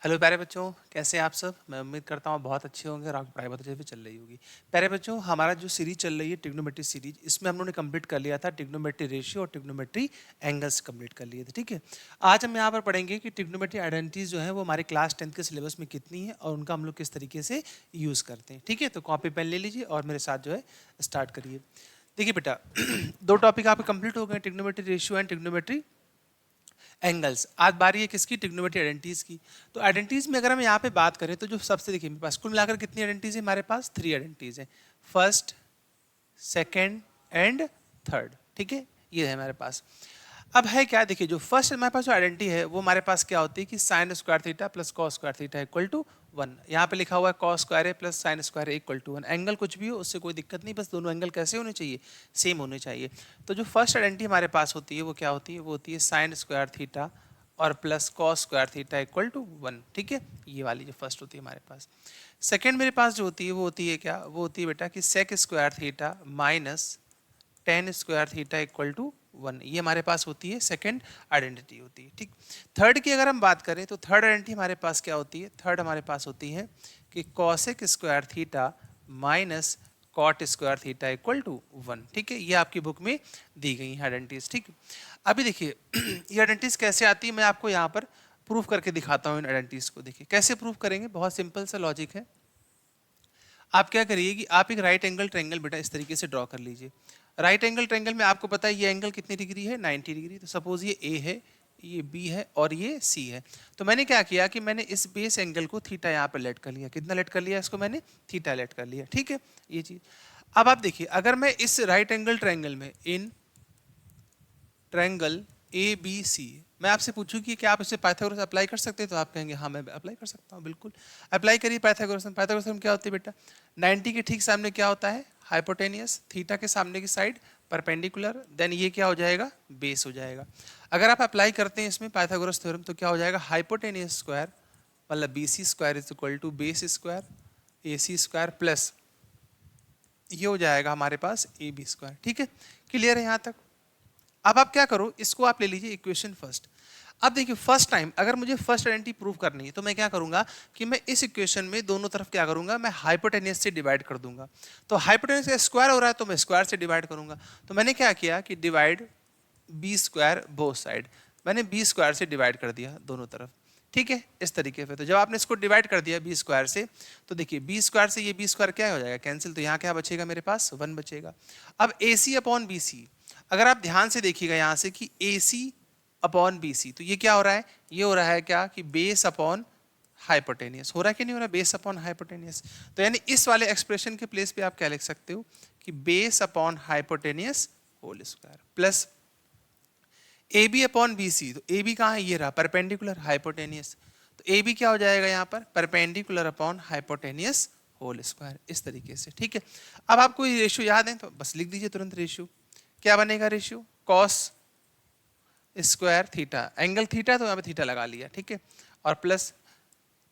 Hello प्यारे बच्चों, कैसे हैं आप सब। मैं उम्मीद करता हूँ बहुत अच्छे होंगे और आपकी पढ़ाई बहुत अच्छे से चल रही होगी। प्यारे बच्चों, हमारा जो सीरीज चल रही है ट्रिग्नोमेट्री सीरीज, इसमें हम लोगों ने कंप्लीट कर लिया था ट्रिग्नोमेट्री रेशियो और ट्रिग्नोमेट्री एंगल्स कंप्लीट कर लिए थे। ठीक है, आज हम यहाँ पर पढ़ेंगे कि ट्रिग्नोमेट्री आइडेंटिटीज जो है वो हमारे क्लास 10th के सिलेबस में कितनी है और उनका हम लोग किस तरीके से यूज़ करते हैं। ठीक है, तो कॉपी पेन ले लीजिए और मेरे साथ जो है स्टार्ट करिए। देखिए बेटा, दो टॉपिक आपके कंप्लीट हो गए, trigonometry ratio and trigonometry angles. आज बारी है किसकी? ट्रिग्नोमेट्री आइडेंटिटीज की। तो आइडेंटिटीज में अगर हम यहाँ पे बात करें तो जो सबसे, देखिए मेरे पास कुल मिलाकर कितनी आइडेंटिटीज है? हमारे पास 3 आइडेंटिटीज है, फर्स्ट, सेकेंड एंड थर्ड। ठीक है, ये है हमारे पास। अब है क्या, देखिए जो फर्स्ट हमारे पास जो आइडेंटिटी है वो हमारे पास क्या होती है कि sine square theta plus cos square theta equal to 1। यहाँ पे लिखा हुआ है कॉस स्क्वायर है प्लस साइन स्क्वायर है इक्वल टू 1। एंगल कुछ भी हो उससे कोई दिक्कत नहीं, बस दोनों एंगल कैसे होने चाहिए? सेम होने चाहिए। तो जो फर्स्ट आइडेंटिटी हमारे पास होती है वो क्या होती है? वो होती है साइन स्क्वायर थीटा और plus cos square theta equal to 1। ठीक है, ये वाली जो फर्स्ट होती है हमारे पास। सेकेंड मेरे पास जो होती है वो होती है क्या? वो होती है बेटा कि sec square theta minus tan square theta equal to 1। ये हमारे पास होती है सेकंड आइडेंटिटी होती है। ठीक, थर्ड की अगर हम बात करें तो थर्ड आइडेंटिटी हमारे पास क्या होती है? थर्ड हमारे पास होती है कि cosec square theta minus cot square theta equal to 1। ठीक है, ये आपकी बुक में दी गई है आइडेंटिटीज। ठीक, अभी देखिए ये आइडेंटिटीज कैसे आती है, मैं आपको यहाँ पर प्रूफ करके दिखाता हूँ इन आइडेंटिटीज को। देखिए कैसे प्रूफ करेंगे, बहुत सिंपल सा लॉजिक है। आप क्या करिए कि आप एक राइट एंगल ट्रायंगल बेटा इस तरीके से ड्रॉ कर लीजिए। राइट एंगल ट्रायंगल में आपको पता है ये एंगल कितनी डिग्री है? 90 डिग्री। तो सपोज ये ए है, ये बी है और ये सी है। तो मैंने क्या किया कि मैंने इस बेस एंगल को थीटा यहाँ पर लेट कर लिया। कितना लेट कर लिया इसको? मैंने थीटा लेट कर लिया। ठीक है, ये चीज। अब आप देखिए, अगर मैं इस राइट एंगल ट्रायंगल में in triangle A B C मैं आपसे पूछूं कि क्या आप इसे पाइथागोरस अप्लाई कर सकते हैं? तो आप कहेंगे हाँ मैं अप्लाई कर सकता हूँ। बिल्कुल अप्लाई करिए पाइथागोरस। पाइथागोरस में क्या होती है बेटा? 90 के ठीक सामने क्या होता है? हाइपोटेनियस। थीटा के सामने की साइड परपेंडिकुलर, देन ये क्या हो जाएगा? बेस हो जाएगा। अगर आप अप्लाई करते हैं इसमें पाइथागोरस थ्योरम तो क्या हो जाएगा? हाइपोटेनियस स्क्वायर मतलब B C square is equal to base square A C square plus ये हो जाएगा हमारे पास ए बी स्क्वायर। ठीक है, क्लियर है यहाँ तक? अब आप क्या करो, इसको आप ले लीजिए इक्वेशन फर्स्ट। अब देखिए फर्स्ट टाइम अगर मुझे फर्स्ट आइडेंटिटी प्रूव करनी है तो मैं क्या करूंगा कि मैं इस इक्वेशन में दोनों तरफ क्या करूंगा? मैं हाइपोटेनियस से डिवाइड कर दूंगा। तो हाइपोटेनियस का स्क्वायर हो रहा है तो मैं स्क्वायर से डिवाइड करूंगा। तो मैंने क्या किया कि divide B square both side. मैंने बी स्क्वायर से डिवाइड कर दिया दोनों तरफ। ठीक है, इस तरीके से। तो जब आपने इसको डिवाइड कर दिया बी स्क्वायर से तो देखिए बी स्क्वायर से ये बी स्क्वायर क्या हो जाएगा? कैंसिल। तो यहाँ क्या बचेगा मेरे पास? 1 बचेगा। अब ए सी अपॉन बी सी, अगर आप ध्यान से देखिएगा यहाँ से कि ए सी अपॉन बी सी, तो ये क्या हो रहा है? ये हो रहा है क्या कि बेस अपॉन हाइपोटेनियस। हो रहा है कि नहीं हो रहा? Base upon hypotenuse. तो यानी इस वाले एक्सप्रेशन के प्लेस पे आप क्या लिख सकते हो कि base upon hypotenuse whole square plus A B upon B C. तो ए बी कहाँ है? ये रहा परपेंडिकुलर हाइपोटेनियस। तो ए बी क्या हो जाएगा यहाँ पर? Perpendicular upon hypotenuse whole square, इस तरीके से। ठीक है, अब आपको ये रेशियो याद है तो बस लिख दीजिए तुरंत रेशियो। क्या बनेगा ratio? Cos square theta, angle theta तो यहाँ पे थीटा लगा लिया। ठीक है, और प्लस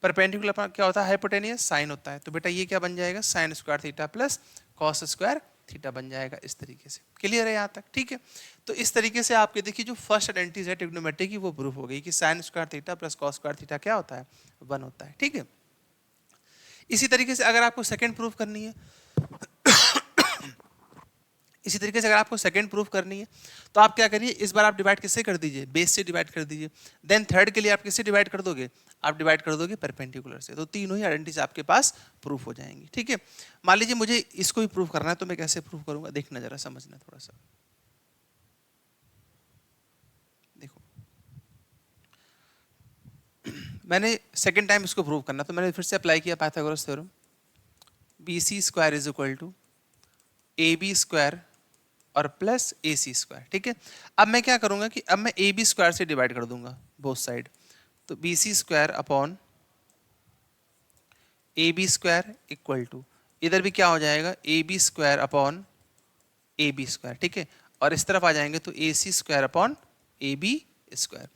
परपेंडिकुलर क्या होता है? हाइपोटेनियस साइन होता है। तो बेटा ये क्या बन जाएगा? Sign square theta plus cos square theta बन जाएगा, इस तरीके से। क्लियर है यहाँ तक? ठीक है, तो इस तरीके से आपके देखिए जो फर्स्ट आइडेंटिटी है ट्रिग्नोमेट्री की वो प्रूफ हो गई कि sine square theta plus cos square theta क्या होता है? 1 होता है। ठीक है, इसी तरीके से अगर आपको सेकंड प्रूफ करनी है इसी तरीके से अगर आपको सेकंड प्रूफ करनी है तो आप क्या करिए, इस बार आप डिवाइड किससे कर दीजिए? बेस से डिवाइड कर दीजिए। देन थर्ड के लिए आप किससे डिवाइड कर दोगे? आप डिवाइड कर दोगे परपेंडिकुलर से। तो तीनों ही आइडेंटिटीज आपके पास प्रूफ हो जाएंगी। ठीक है, मान लीजिए मुझे इसको भी प्रूफ करना है तो मैं कैसे प्रूफ करूंगा? देखना जरा, समझना थोड़ा सा। देखो मैंने सेकेंड टाइम इसको प्रूव करना तो मैंने फिर से अप्लाई किया Pythagoras theorem. B C square is equal to A B square और प्लस ए सी स्क्वायर। ठीक है, अब मैं क्या करूंगा कि अब मैं ए बी स्क्वायर से डिवाइड कर दूंगा बोथ साइड। तो B C square upon A B square equal to, इधर भी क्या हो जाएगा? A B square upon A B square. ठीक है, और इस तरफ आ जाएंगे तो A C square upon A B square.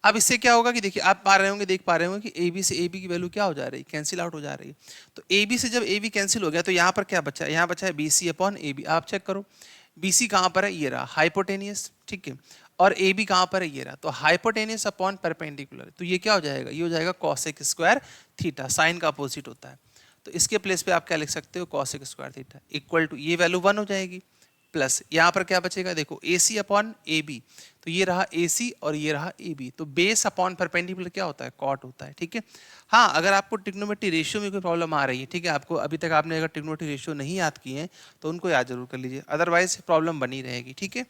अब इससे क्या होगा कि देखिए आप पा रहे होंगे, देख पा रहे होंगे कि ए बी से ए बी की वैल्यू क्या हो जा रही है? कैंसिल आउट हो जा रही है। तो ए बी से जब ए बी कैंसिल हो गया तो यहाँ पर क्या बचा? यहाँ बचा है B C upon A B. आप चेक करो, BC कहाँ पर है, ये रहा हाइपोटेनियस, ठीक है, और AB कहाँ पर है, ये रहा, तो हाइपोटेनियस अपॉन परपेंडिकुलर, तो ये क्या हो जाएगा, ये हो जाएगा कॉसेक स्क्वायर थीटा, साइन का अपोजिट होता है, तो इसके प्लेस पे आप क्या लिख सकते हो, cosec square theta equal to, ये वैल्यू 1 हो जाएगी, प्लस यहाँ पर क्या बचेगा, देखो AC अपॉन AB, तो ये रहा AC और ये रहा AB, तो बेस अपॉन परपेंडिकुलर क्या होता है, कॉट होता है, ठीक है। हाँ, अगर आपको ट्रिग्नोमेट्री रेशियो में कोई प्रॉब्लम आ रही है, ठीक है, आपको अभी तक आपने अगर ट्रिग्नोमेट्री रेशियो नहीं याद किए हैं तो उनको याद जरूर कर लीजिए, अदरवाइज प्रॉब्लम बनी रहेगी, ठीक है।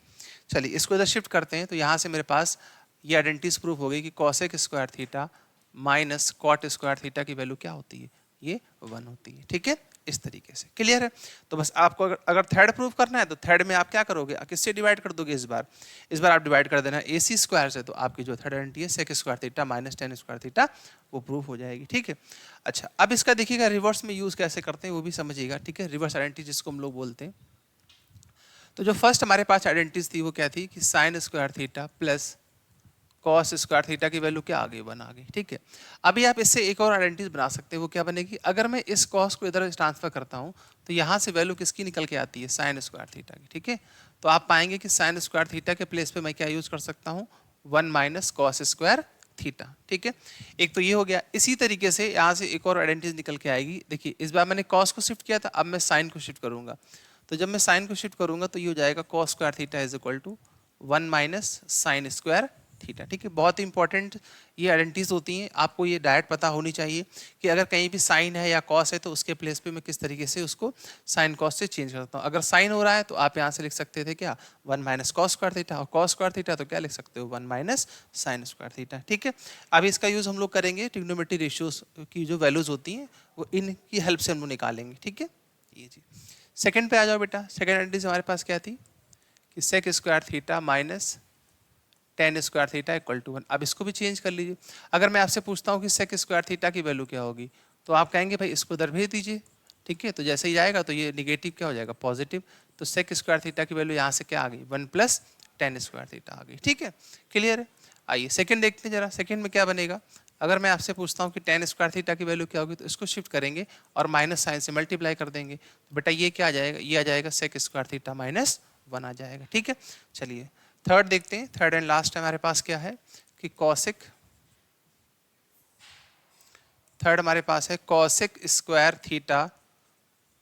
चलिए इसको इधर शिफ्ट करते हैं, तो यहाँ से मेरे पास ये आइडेंटिटीज प्रूफ हो गई कि cosec square theta minus cot square theta की वैल्यू क्या होती है, ये 1 होती है, ठीक है, इस तरीके से क्लियर है। तो बस आपको अगर थर्ड प्रूफ करना है तो थर्ड में आप क्या करोगे, किससे डिवाइड कर दोगे, इस बार आप डिवाइड कर देना AC स्क्वायर से, तो आपकी जो थर्ड आइडेंटिटी है sec square theta minus tan square theta वो प्रूफ हो जाएगी, ठीक है। अच्छा, अब इसका देखिएगा रिवर्स में यूज कैसे करते हैं वो भी समझिएगा, ठीक है, रिवर्स आइडेंटिटी जिसको हम लोग बोलते हैं। तो जो फर्स्ट हमारे पास आइडेंटिटीज थी वो क्या थी कि sine square theta plus cos square theta की वैल्यू क्या आ गई, 1 आ गई, ठीक है। अभी आप इससे एक और आइडेंटिटीज बना सकते हैं, वो क्या बनेगी, अगर मैं इस कॉस को इधर ट्रांसफर करता हूँ तो यहाँ से वैल्यू किसकी निकल के आती है, साइन स्क्वायर थीटा की, ठीक है। तो आप पाएंगे कि साइन स्क्वायर थीटा के प्लेस पे मैं क्या यूज कर सकता हूँ, 1 माइनस कॉस स्क्वायर थीटा, ठीक है। एक तो ये हो गया, इसी तरीके से यहाँ से एक और आइडेंटिटीज निकल के आएगी, देखिए इस बार मैंने कॉस को शिफ्ट किया था, अब मैं साइन को शिफ्ट करूंगा, तो जब मैं साइन को शिफ्ट करूंगा तो ये हो जाएगा cos square theta is equal to 1 minus sine square theta, ठीक है। बहुत इंपॉर्टेंट ये आइडेंटिटीज होती हैं, आपको ये डायरेक्ट पता होनी चाहिए कि अगर कहीं भी साइन है या कॉस है तो उसके प्लेस पे मैं किस तरीके से उसको साइन कॉस से चेंज करता हूँ। अगर साइन हो रहा है तो आप यहाँ से लिख सकते थे क्या, 1 माइनस कॉस स्क्वायर थीटा, और कॉस स्क्वायर थीटा तो क्या लिख सकते हो, 1 माइनस साइन स्क्वायर थीटा, ठीक है। अब इसका यूज हम लोग करेंगे ट्रिग्नोमेट्री रेशियोज की जो वैल्यूज होती हैं वो इनकी हेल्प से हम लोग निकालेंगे, ठीक है। ये जी सेकंड पे आ जाओ बेटा, सेकंड आइडेंटिटी हमारे पास क्या थी कि sec square theta minus tan square theta equal to 1। अब इसको भी चेंज कर लीजिए, अगर मैं आपसे पूछता हूँ कि सेक स्क्वायर थीटा की वैल्यू क्या होगी तो आप कहेंगे भाई इसको इधर भेज दीजिए, ठीक है। तो जैसे ही जाएगा तो ये निगेटिव क्या हो जाएगा, पॉजिटिव, तो सेक स्क्वायर थीटा की वैल्यू यहाँ से क्या आ गई, 1 प्लस टेन स्क्वायर थीटा आ गई, ठीक है, क्लियर है। आइए सेकंड देखते हैं जरा, सेकंड में क्या बनेगा, अगर मैं आपसे पूछता हूँ कि टेन स्क्वायर थीटा की वैल्यू क्या होगी तो इसको शिफ्ट करेंगे और माइनस साइन से मल्टीप्लाई कर देंगे, तो बेटा ये क्या आ जाएगा, ये आ जाएगा सेक स्क्वायर थीटा माइनस 1 आ जाएगा, ठीक है। चलिए थर्ड देखते हैं, थर्ड एंड लास्ट हमारे पास क्या है कि कॉसेक, थर्ड हमारे पास है cosec square theta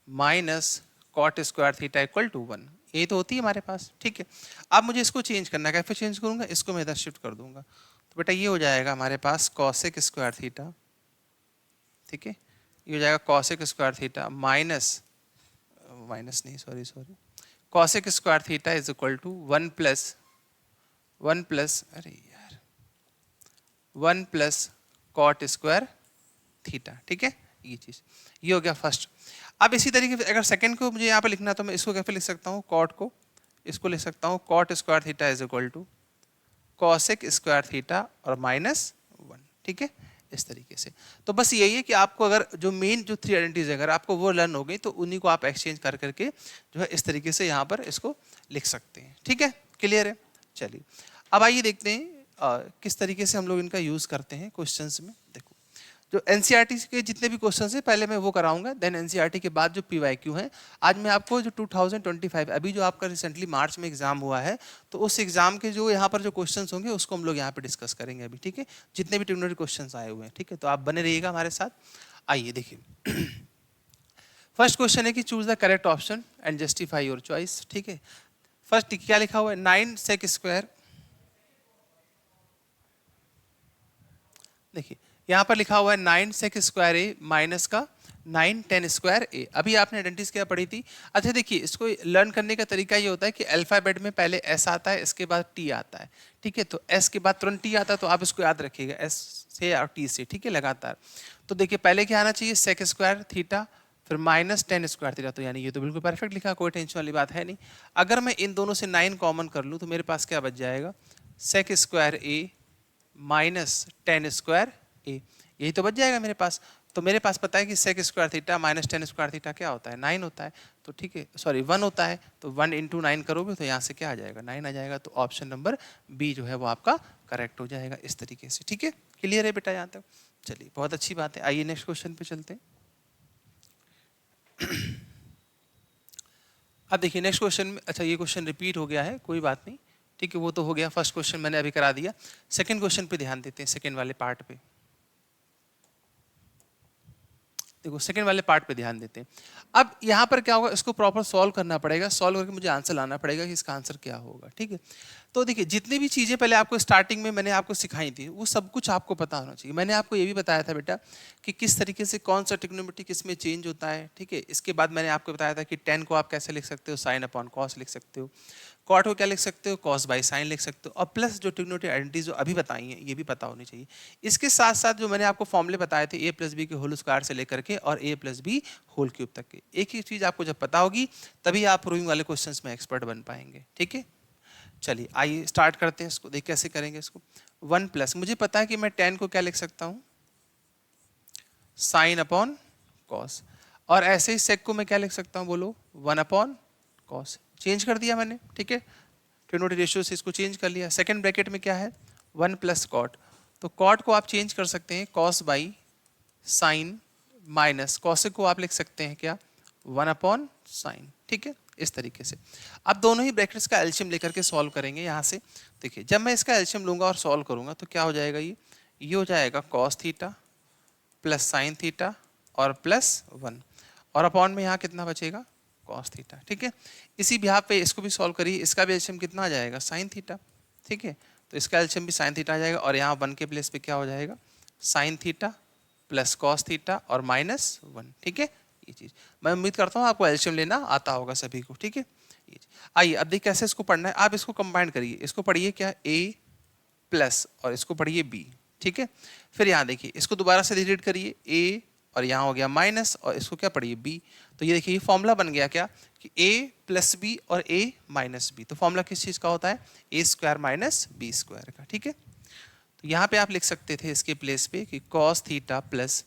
minus cot square theta equal to 1, ये तो होती है हमारे पास, ठीक है। अब मुझे इसको चेंज करना है, कैसे चेंज करूंगा, इसको मैं इधर शिफ्ट कर दूंगा, तो बेटा ये हो जाएगा हमारे पास कॉसेक स्क्वायर थीटा, ठीक है, ये हो जाएगा cosec square theta minus, minus नहीं sorry cosec square theta is equal to 1 plus अरे यार 1 प्लस कॉट स्क्वायर थीटा, ठीक है, ये चीज, ये हो गया फर्स्ट। अब इसी तरीके से अगर सेकंड को मुझे यहाँ पे लिखना तो मैं इसको कैसे लिख सकता हूँ, कॉट को इसको लिख सकता हूँ cot square theta is equal to cosec square theta और माइनस 1, ठीक है, इस तरीके से। तो बस यही है कि आपको अगर जो मेन जो थ्री आइडेंटिटीज है अगर आपको वो लर्न हो गई तो उन्हीं को आप एक्सचेंज कर करके जो है इस तरीके से यहाँ पर इसको लिख सकते हैं, ठीक है, क्लियर है। चलिए अब आइए देखते हैं किस तरीके से हम लोग इनका यूज करते हैं क्वेश्चंस में। देखो जो एनसीईआरटी के जितने भी क्वेश्चन है पहले मैं वो कराऊंगा, देन एनसीईआरटी के बाद जो पीवाईक्यू है, आज मैं आपको जो 2025 अभी जो आपका रिसेंटली मार्च में एग्जाम हुआ है तो उस एग्जाम के जो यहाँ पर जो क्वेश्चंस होंगे उसको हम लोग यहाँ पे डिस्कस करेंगे अभी, ठीक है, जितने भी ट्रिग्नोमेट्री क्वेश्चंस आए हुए हैं, ठीक है, तो आप बने रहिएगा हमारे साथ। आइए देखिए फर्स्ट क्वेश्चन है कि choose the correct option and justify your choice, ठीक है। फर्स्ट क्या लिखा हुआ है, 9 सेक स्क्वायर, देखिए यहाँ पर लिखा हुआ है 9 सेक स्क्वायर ए माइनस का 9 10 स्क्वायर ए। अभी आपने आइडेंटिटीज क्या पढ़ी थी, अच्छा देखिए इसको लर्न करने का तरीका ये होता है कि अल्फाबेट में पहले एस आता है इसके बाद टी आता है, ठीक है, तो एस के बाद तुरंत टी आता है, तो आप इसको याद रखिएगा एस से और टी से, ठीक है, लगातार। तो देखिए पहले क्या आना चाहिए, सेक स्क्वायर थीटा फिर माइनस 10 स्क्वायर थीटा, तो यानी ये तो बिल्कुल परफेक्ट लिखा, कोई टेंशन वाली बात है नहीं। अगर मैं इन दोनों से 9 कॉमन कर लूँ तो मेरे पास क्या बच जाएगा, sec square A minus 10 square ए, यही तो बच जाएगा मेरे पास। तो मेरे पास पता है कि sec square theta minus 10 square theta क्या होता है, 9 होता है, तो ठीक है सॉरी 1 होता है, तो 1 इंटू 9 करोगे तो यहाँ से क्या आ जाएगा, 9 आ जाएगा, तो ऑप्शन नंबर बी जो है वो आपका करेक्ट हो जाएगा इस तरीके से, ठीक है, क्लियर है बेटा यहाँ तक। चलिए बहुत अच्छी बात है, आइए नेक्स्ट क्वेश्चन पे चलते हैं। अब देखिए नेक्स्ट क्वेश्चन में, अच्छा ये क्वेश्चन रिपीट हो गया है, कोई बात नहीं, ठीक है, वो तो हो गया, फर्स्ट क्वेश्चन मैंने अभी करा दिया। सेकंड क्वेश्चन पे ध्यान देते हैं, सेकंड वाले पार्ट पे। देखो सेकंड वाले पार्ट पे ध्यान देते हैं। अब यहाँ पर क्या होगा, इसको प्रॉपर सॉल्व करना पड़ेगा, सॉल्व करके मुझे आंसर लाना पड़ेगा कि इसका आंसर क्या होगा, ठीक है। तो देखिए जितनी भी चीज़ें पहले आपको स्टार्टिंग में मैंने आपको सिखाई थी वो सब कुछ आपको पता होना चाहिए। मैंने आपको ये भी बताया था बेटा कि किस तरीके से कौन सा ट्रिग्नोमेट्री किस में चेंज होता है, ठीक है। इसके बाद मैंने आपको बताया था कि tan को आप कैसे लिख सकते हो, साइन अपॉन कॉस लिख सकते हो, कॉट को क्या लिख सकते हो, कॉस बाई साइन लिख सकते हो, और प्लस जो ट्रिग्नोमेट्री आइडेंटिटीज जो अभी बताई हैं ये भी पता होनी चाहिए। इसके साथ साथ जो मैंने आपको फॉर्मूले बताए थे a प्लस बी के होल स्क्वायर से लेकर के और a plus B whole cube तक के, एक ही चीज़ आपको जब पता होगी तभी आप प्रूविंग वाले क्वेश्चंस में एक्सपर्ट बन पाएंगे, ठीक है। चलिए आइए स्टार्ट करते हैं इसको, देख कैसे करेंगे इसको। 1 प्लस, मुझे पता है कि मैं tan को क्या लिख सकता हूँ, साइन अपॉन कॉस, और ऐसे ही सेक को मैं क्या लिख सकता हूँ, बोलो 1 अपॉन कॉस। चेंज कर दिया मैंने, ठीक है, ट्रिग्नोमेट्री रेशियो से इसको चेंज कर लिया। सेकंड ब्रैकेट में क्या है, 1 प्लस कॉट, तो कॉट को आप चेंज कर सकते हैं cos by sine, minus cosec को आप लिख सकते हैं क्या, 1 अपॉन साइन, ठीक है, इस तरीके से। अब दोनों ही ब्रैकेट्स का एलसीएम लेकर के सॉल्व करेंगे यहाँ से। देखिए जब मैं इसका एलसीएम लूंगा और सॉल्व करूंगा तो क्या हो जाएगा, ये हो जाएगा cos theta plus sine theta और प्लस 1, और अपॉन में यहाँ कितना बचेगा, कॉस थीटा, ठीक है। इसी बिहार पे इसको भी सॉल्व करिए, इसका भी एलसीएम कितना आ जाएगा, साइन थीटा, ठीक है, तो इसका एलसीएम भी साइन थीटा आ जाएगा, और यहाँ 1 के प्लेस पे क्या हो जाएगा, sine theta plus cos theta और माइनस 1, ठीक है। ये चीज़ मैं उम्मीद करता हूँ आपको एलसीएम लेना आता होगा सभी को, ठीक है। आइए अब देखिए कैसे इसको पढ़ना है, आप इसको कंबाइन करिए, इसको पढ़िए क्या, a प्लस और इसको पढ़िए b, ठीक है। फिर यहाँ देखिए इसको दोबारा से डिलीट करिए, a और यहाँ हो गया माइनस, और इसको क्या पढ़िए b। तो ये देखिए ये फॉर्मूला बन गया क्या कि a प्लस बी और a माइनस बी, तो फॉर्मूला किस चीज़ का होता है, a square minus B square का, ठीक है। तो यहाँ पे आप लिख सकते थे इसके प्लेस पे कि cos theta plus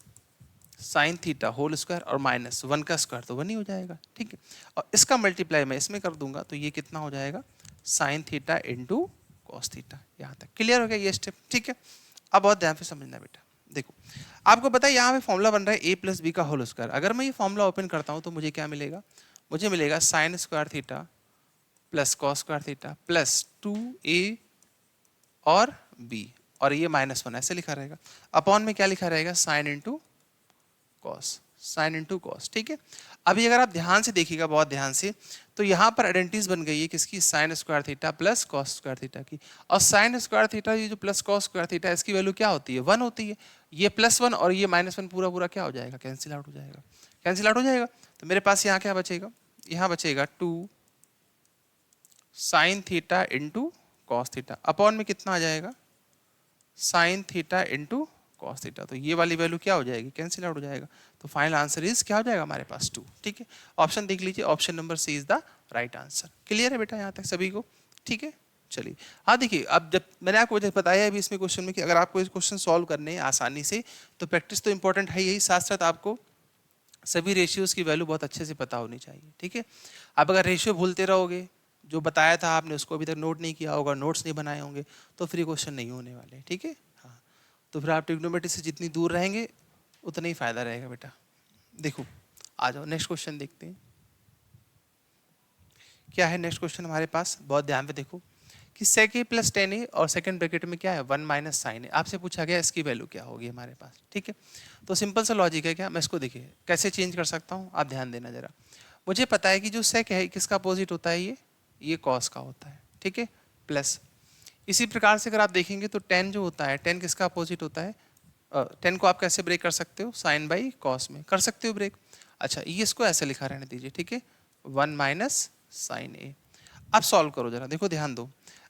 sine theta whole square और माइनस 1 का स्क्वायर तो 1 ही हो जाएगा, ठीक है। और इसका मल्टीप्लाई मैं इसमें कर दूंगा तो ये कितना हो जाएगा, sine theta into cos theta. यहाँ तक क्लियर हो गया ये स्टेप, ठीक है। अब बहुत ध्यान से समझना बेटा, देखो आपको पता है यहाँ पे फॉर्मूला बन रहा है a प्लस बी का होल स्क्वायर। अगर मैं ये फॉर्मूला ओपन करता हूँ तो मुझे क्या मिलेगा, मुझे मिलेगा sign square theta plus cos square theta plus 2a और b, और ये -1 ऐसे लिखा रहेगा, अपॉन में क्या लिखा रहेगा, sine into cos, sine into cos, ठीक है। अभी अगर आप ध्यान से देखिएगा, बहुत ध्यान से, तो यहाँ पर आइडेंटिटीज बन गई है किसकी, sign square theta plus cos square theta की। और साइन स्क्वायर थीटा ये जो प्लस कॉस स्क्वायर थीटा इसकी वैल्यू क्या होती है, 1 होती है। ये +1 और ये -1 पूरा पूरा क्या हो जाएगा, कैंसिल आउट हो जाएगा, कैंसिल आउट हो जाएगा। तो मेरे पास यहाँ क्या बचेगा, यहाँ बचेगा 2 sine theta into cos theta, upon में कितना आ जाएगा, sine theta into cos theta. तो ये वाली वैल्यू क्या हो जाएगी, कैंसिल आउट हो जाएगा। तो फाइनल आंसर इज क्या हो जाएगा हमारे पास 2, ठीक है। ऑप्शन देख लीजिए, option number C is the right answer. Clear है बेटा यहाँ तक सभी को, ठीक है। चलिए हाँ देखिए, अब जब मैंने आपको बताया अभी इसमें क्वेश्चन में कि अगर आपको इस क्वेश्चन सॉल्व करने हैं आसानी से तो प्रैक्टिस तो इंपॉर्टेंट है यही, साथ साथ आपको सभी रेशियोज की वैल्यू बहुत अच्छे से पता होनी चाहिए, ठीक है। आप अगर रेशियो भूलते रहोगे, जो बताया था आपने उसको अभी तक नोट नहीं किया होगा, नोट्स नहीं बनाए होंगे, तो फिर क्वेश्चन नहीं होने वाले, ठीक है। हाँ तो फिर आप ट्रिग्नोमेट्री से जितनी दूर रहेंगे उतना ही फायदा रहेगा बेटा। देखो आ जाओ नेक्स्ट क्वेश्चन देखते हैं क्या है। नेक्स्ट क्वेश्चन हमारे पास बहुत ध्यान पे देखो कि sec a प्लस टेन ए और सेकंड ब्रैकेट में क्या है 1 माइनस साइन ए। आपसे पूछा गया इसकी वैल्यू क्या होगी हमारे पास, ठीक है। तो सिंपल सा लॉजिक है क्या, मैं इसको देखिए कैसे चेंज कर सकता हूँ, आप ध्यान देना जरा। मुझे पता है कि जो sec है किसका अपोजिट होता है, ये cos का होता है, ठीक है, प्लस इसी प्रकार से अगर आप देखेंगे तो tan जो होता है, tan किसका अपोजिट होता है, tan को आप कैसे ब्रेक कर सकते हो, साइन बाई कॉस में कर सकते हो ब्रेक। अच्छा ये इसको ऐसे लिखा रहने दीजिए, ठीक है, 1 माइनस साइन ए। अब सॉल्व करो जरा, देखो ध्यान दो,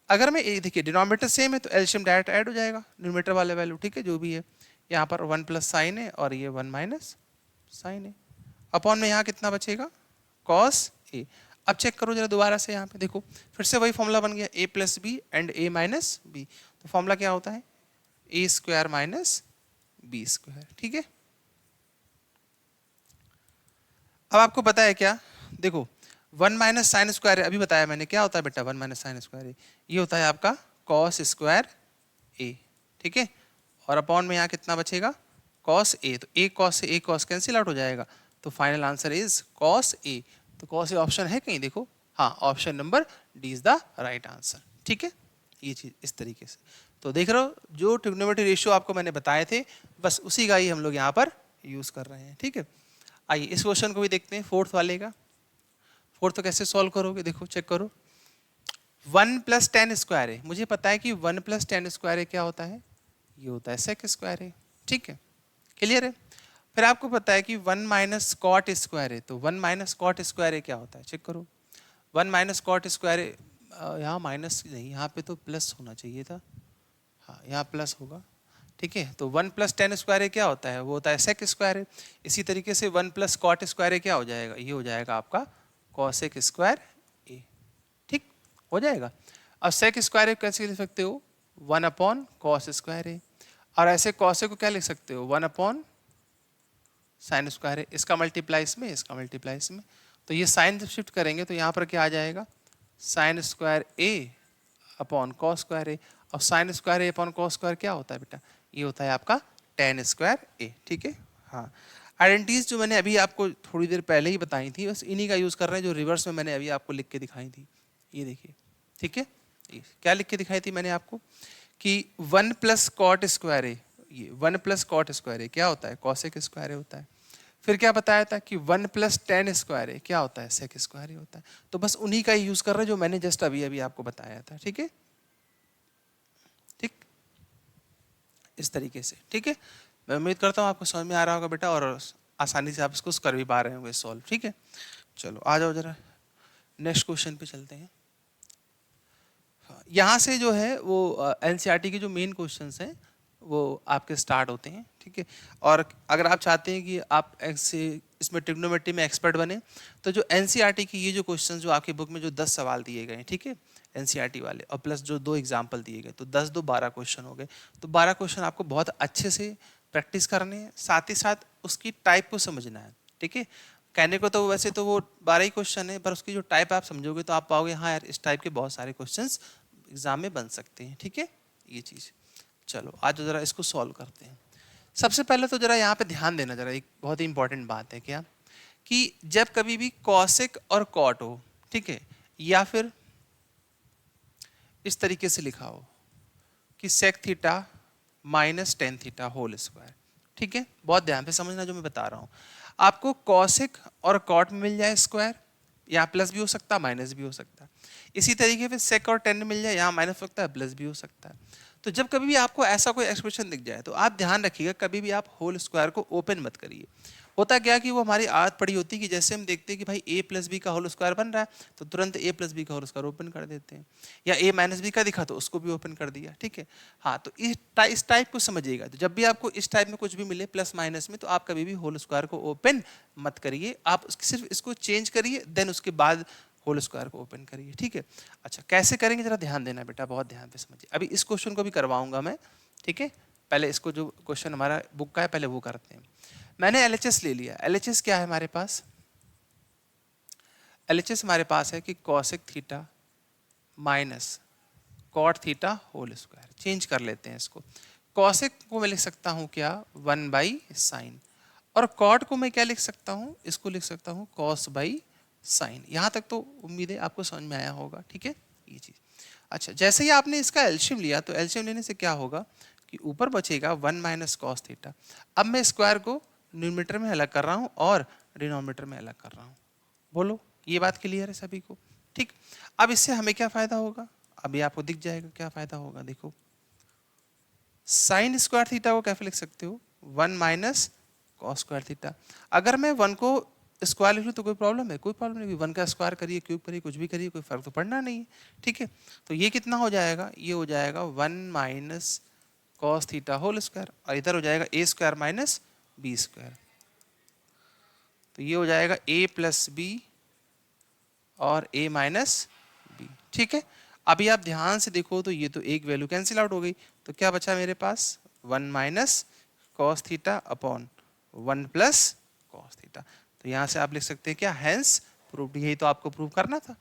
अगर मैं ए देखिए डिनोमिनेटर सेम है तो एलसीएम डायरेक्ट ऐड हो जाएगा डिनोमिनेटर वाले वैल्यू, ठीक है, जो भी है यहाँ पर 1 प्लस साइन है और ये 1 माइनस साइन है, अपॉन में यहाँ कितना बचेगा, कॉस ए। अब चेक करो जरा दोबारा से, यहाँ पे देखो फिर से वही फॉर्मूला बन गया, A plus B and A minus B. तो फॉर्मूला क्या होता है, A square minus B square, ठीक है। अब आपको पता है क्या, देखो 1 माइनस साइन स्क्वायर अभी बताया मैंने क्या होता है बेटा, 1 माइनस साइन स्क्वायर ये होता है आपका कॉस स्क्वायर ए, ठीक है। और अपॉन में यहाँ कितना बचेगा, कॉस ए। तो ए कॉस से ए कॉस कैंसिल आउट हो जाएगा, तो final answer is cos A. तो कौन से ऑप्शन है कहीं देखो, हाँ option number D is the right answer. ठीक है, ये चीज इस तरीके से। तो देख रहे हो जो ट्रिग्नोमेट्री रेशियो आपको मैंने बताए थे बस उसी का ही हम लोग यहाँ पर यूज कर रहे हैं। ठीक है, आइए इस क्वेश्चन को भी देखते हैं, फोर्थ वाले का। फोर्थ तो कैसे सॉल्व करोगे, देखो चेक करो। 1 + 10 स्क्वायर है, मुझे पता है कि 1 + 10 स्क्वायर है क्या होता है, ये होता है सेक स्क्वायर है। ठीक है, क्लियर है। फिर आपको पता है कि 1 - कॉट स्क्वायर है, तो 1 - कॉट स्क्वायर है क्या होता है, चेक करो। 1 - कॉट स्क्वायर है, यहाँ माइनस नहीं, यहाँ पे तो प्लस होना चाहिए था, हाँ यहाँ प्लस होगा। ठीक है, तो 1 + 10 स्क्वायर है क्या होता है, वो होता है सेक स्क्वायर है। इसी तरीके से 1 + कॉट स्क्वायर है क्या हो जाएगा, ये हो जाएगा आपका कॉसेक स्क्वायर ए। ठीक हो जाएगा। अब सेक स्क्वायर कैसे लिख सकते हो, 1/कॉस स्क्वायर है, और ऐसे कॉसे को क्या लिख सकते हो, 1/साइन स्क्वायर है। इसका मल्टीप्लाई इसमें, इसका मल्टीप्लाई इसमें, तो ये साइन जब शिफ्ट करेंगे तो यहाँ पर क्या आ जाएगा, साइन स्क्वायर ए अपॉन कॉस स्क्वायर ए। और साइन स्क्वायर ए अपॉन कॉस स्क्वायर क्या होता है बेटा, ये होता है आपका टेन स्क्वायर ए। ठीक है, हाँ आइडेंटिटीज जो मैंने अभी आपको थोड़ी देर पहले ही बताई थी बस इन्हीं का यूज कर रहे हैं, जो रिवर्स में मैंने अभी आपको लिख के दिखाई थी, ये देखिए। ठीक है, क्या लिख के दिखाई थी मैंने आपको कि 1 + कॉट स्क्वायर है, ये 1 + कॉट स्क्वायर है क्या होता है, कॉसेक स्क्वायर होता है। फिर क्या बताया था कि 1 + 10 स्क्वायर है क्या होता है, सेक स्क्वायर होता है। तो बस उन्हीं का ही यूज कर रहे हैं जो मैंने जस्ट अभी अभी आपको बताया था। ठीक है, ठीक इस तरीके से। ठीक है, मैं उम्मीद करता हूँ आपको समझ में आ रहा होगा बेटा, और आसानी से आप इसको कर भी पा रहे होंगे सॉल्व। ठीक है, चलो आ जाओ जरा नेक्स्ट क्वेश्चन पे चलते हैं। यहाँ से जो है वो एनसीईआरटी के जो मेन क्वेश्चंस हैं वो आपके स्टार्ट होते हैं। ठीक है, और अगर आप चाहते हैं कि आप ऐसे इसमें ट्रिग्नोमेट्री में एक्सपर्ट बने तो जो एनसीईआरटी की ये जो क्वेश्चंस जो आपकी बुक में जो 10 सवाल दिए गए हैं, ठीक है एनसीईआरटी वाले, और प्लस जो 2 एग्जाम्पल दिए गए, तो 10 2 12 क्वेश्चन हो गए। तो 12 क्वेश्चन आपको बहुत अच्छे से प्रैक्टिस करने हैं, साथ ही साथ उसकी टाइप को समझना है। ठीक है, कहने को तो वैसे तो वो 12 ही क्वेश्चन है, पर उसकी जो टाइप आप समझोगे तो आप पाओगे हाँ यार इस टाइप के बहुत सारे क्वेश्चंस एग्जाम में बन सकते हैं। ठीक है, ये चीज़। चलो आज जरा इसको सॉल्व करते हैं। सबसे पहले तो जरा यहाँ पे ध्यान देना, जरा एक बहुत ही इंपॉर्टेंट बात है क्या, कि जब कभी भी कॉसेक और कॉट हो, ठीक है, या फिर इस तरीके से लिखा हो कि sec theta minus tan theta whole square. ठीक है, बहुत ध्यान से समझना जो मैं बता रहा हूँ। आपको कॉसेक और कॉट में मिल जाए स्क्वायर, यहाँ प्लस भी हो सकता है माइनस भी हो सकता है। इसी तरीके से सेक और टेन मिल जाए, यहाँ माइनस हो सकता है प्लस भी हो सकता है। तो जब कभी भी आपको ऐसा कोई एक्सप्रेशन दिख जाए तो आप ध्यान रखिएगा कभी भी आप होल स्क्वायर को ओपन मत करिए। होता क्या कि वो हमारी आदत पड़ी होती है कि जैसे हम देखते हैं कि भाई a + b का होल स्क्वायर बन रहा है तो तुरंत a + b का होल स्क्वायर ओपन कर देते हैं, या a - b का दिखा तो उसको भी ओपन कर दिया। ठीक है, हाँ तो इस टाइप को समझिएगा। तो जब भी आपको इस टाइप में कुछ भी मिले प्लस माइनस में, तो आप कभी भी होल स्क्वायर को ओपन मत करिए, आप सिर्फ इसको चेंज करिए, देन उसके बाद होल स्क्वायर को ओपन करिए। ठीक है, अच्छा कैसे करेंगे जरा ध्यान देना बेटा, बहुत ध्यान से समझिए। अभी इस क्वेश्चन को भी करवाऊंगा मैं, ठीक है, पहले इसको जो क्वेश्चन हमारा बुक का है पहले वो करते हैं। मैंने एलएचएस ले लिया। एलएचएस क्या है हमारे पास, एलएचएस हमारे पास है कि cosec theta minus cot theta whole square. Change कर लेते हैं इसको, कॉसेक को मैं लिख सकता हूँ क्या 1/sin, और कॉट को मैं क्या लिख सकता हूँ, इसको लिख सकता हूँ cos/sin। यहाँ तक तो उम्मीद है आपको समझ में आया होगा। ठीक है, ये चीज़। अच्छा जैसे ही आपने इसका एल्शियम लिया तो एल्शियम लेने से क्या होगा कि ऊपर बचेगा 1 - cos थीटा। अब मैं स्क्वायर को न्यूमरेटर में अलग कर रहा हूँ और डिनोमिनेटर में अलग कर रहा हूँ। बोलो ये बात क्लियर है सभी को। ठीक, अब इससे हमें क्या फायदा होगा, अभी आपको दिख जाएगा क्या फायदा होगा। देखो साइन स्क्वायर थीटा को कैसे लिख सकते हो 1 - cos स्क्वायर थीटा। अगर मैं 1 को स्क्वायर लिख लूँ तो कोई प्रॉब्लम है, कोई प्रॉब्लम नहीं। 1 का स्क्वायर करिए, क्यूब करिए, कुछ भी करिए, कोई फर्क तो पड़ना नहीं है। ठीक है, तो ये कितना हो जाएगा, ये हो जाएगा 1 - cos थीटा होल स्क्वायर, और इधर हो जाएगा a² - b²। तो ये हो जाएगा a + b और a - b। ठीक है, अभी आप ध्यान से देखो तो ये तो एक वैल्यू कैंसिल आउट हो गई, तो क्या बचा मेरे पास 1 - cos theta upon 1 + cos theta. तो यहाँ से आप लिख सकते हैं क्या, हेंस प्रूव्ड। यही तो आपको प्रूव करना था।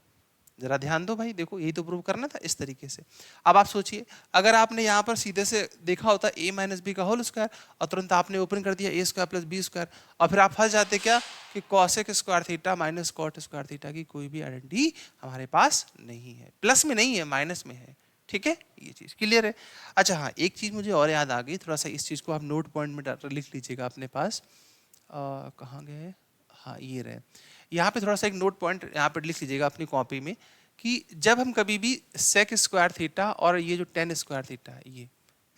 जरा ध्यान दो भाई, देखो यही तो प्रूव करना था इस तरीके से। अब आप सोचिए, अगर आपने यहाँ पर सीधे से देखा होता a माइनस बी का होल स्क्वायर और तुरंत आपने ओपन कर दिया a square plus B square, और फिर आप फंस जाते क्या कि cosec square theta minus cot square theta की कोई भी आइडेंटिटी हमारे पास नहीं है, प्लस में नहीं है माइनस में है। ठीक है, ये चीज क्लियर है। अच्छा हाँ, एक चीज मुझे और याद आ गई, थोड़ा सा इस चीज को आप नोट पॉइंट में लिख लीजिएगा अपने पास। कहाँ गए, हाँ ये रहे, यहाँ पे थोड़ा सा एक नोट पॉइंट यहाँ पे लिख लीजिएगा अपनी कॉपी में कि जब हम कभी भी सेक स्क्वायर थीटा और ये जो टेन स्क्वायर थीटा है, ये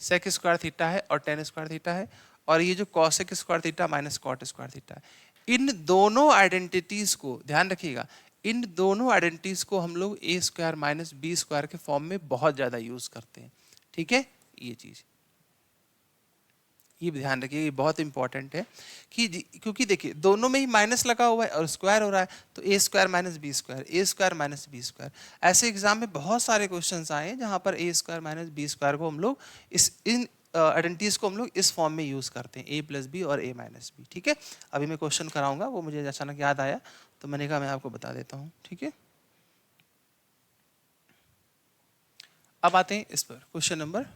सेक स्क्वायर थीटा है और टेन स्क्वायर थीटा है, और ये जो cosec square theta minus cot square theta है, इन दोनों आइडेंटिटीज को ध्यान रखिएगा, इन दोनों आइडेंटिटीज को हम लोग ए स्क्वायर माइनस बी स्क्वायर के फॉर्म में बहुत ज्यादा यूज करते हैं। ठीक है, ये चीज ये ध्यान रखिए, ये बहुत इंपॉर्टेंट है कि क्योंकि देखिए दोनों में ही माइनस लगा हुआ है और स्क्वायर हो रहा है, तो ए स्क्वायर माइनस बी स्क्वायर, ए स्क्वायर माइनस बी स्क्वायर। ऐसे एग्जाम में बहुत सारे क्वेश्चंस आए हैं जहां पर ए स्क्वायर माइनस बी स्क्वायर को हम लोग इन आइडेंटिटीज को हम लोग इस फॉर्म में यूज करते हैं, ए प्लस बी और ए माइनस बी। ठीक है, अभी मैं क्वेश्चन कराऊंगा, वो मुझे अचानक याद आया तो मैंने कहा मैं आपको बता देता हूँ। ठीक है, अब आते हैं इस पर, क्वेश्चन नंबर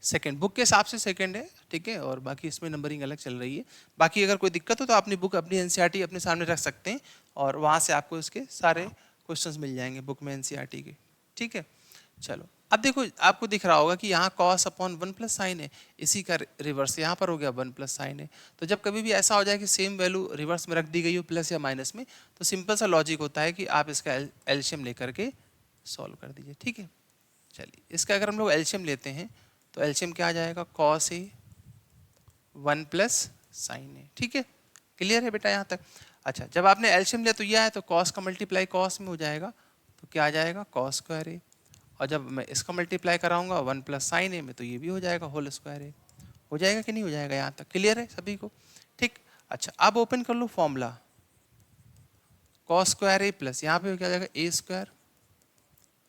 सेकंड, बुक के हिसाब से सेकंड है। ठीक है, और बाकी इसमें नंबरिंग अलग चल रही है। बाकी अगर कोई दिक्कत हो तो अपनी बुक अपनी एनसीईआरटी अपने सामने रख सकते हैं और वहाँ से आपको इसके सारे क्वेश्चंस मिल जाएंगे बुक में एनसीईआरटी के। ठीक है, चलो अब देखो आपको दिख रहा होगा कि यहाँ cos upon one plus sign है, इसी का रिवर्स यहाँ पर हो गया वन प्लस साइन है। तो जब कभी भी ऐसा हो जाए कि सेम वैल्यू रिवर्स में रख दी गई हो प्लस या माइनस में, तो सिंपल सा लॉजिक होता है कि आप इसका एलसीएम लेकर के सॉल्व कर दीजिए। ठीक है, चलिए इसका अगर हम लोग एलसीएम लेते हैं तो एलसीएम क्या आ जाएगा, cos A one plus sine ए। ठीक है, क्लियर है बेटा यहाँ तक। अच्छा, जब आपने एलसीएम लिया तो ये आया तो कॉस का मल्टीप्लाई कॉस में हो जाएगा, तो क्या आ जाएगा कॉस स्क्वायर ए, और जब मैं इसका मल्टीप्लाई कराऊंगा वन प्लस साइन ए में तो ये भी हो जाएगा होल स्क्वायर ए। हो जाएगा कि नहीं हो जाएगा, यहाँ तक क्लियर है सभी को। ठीक, अच्छा अब ओपन कर लो formula, cos square A plus यहाँ पे क्या हो जाएगा A square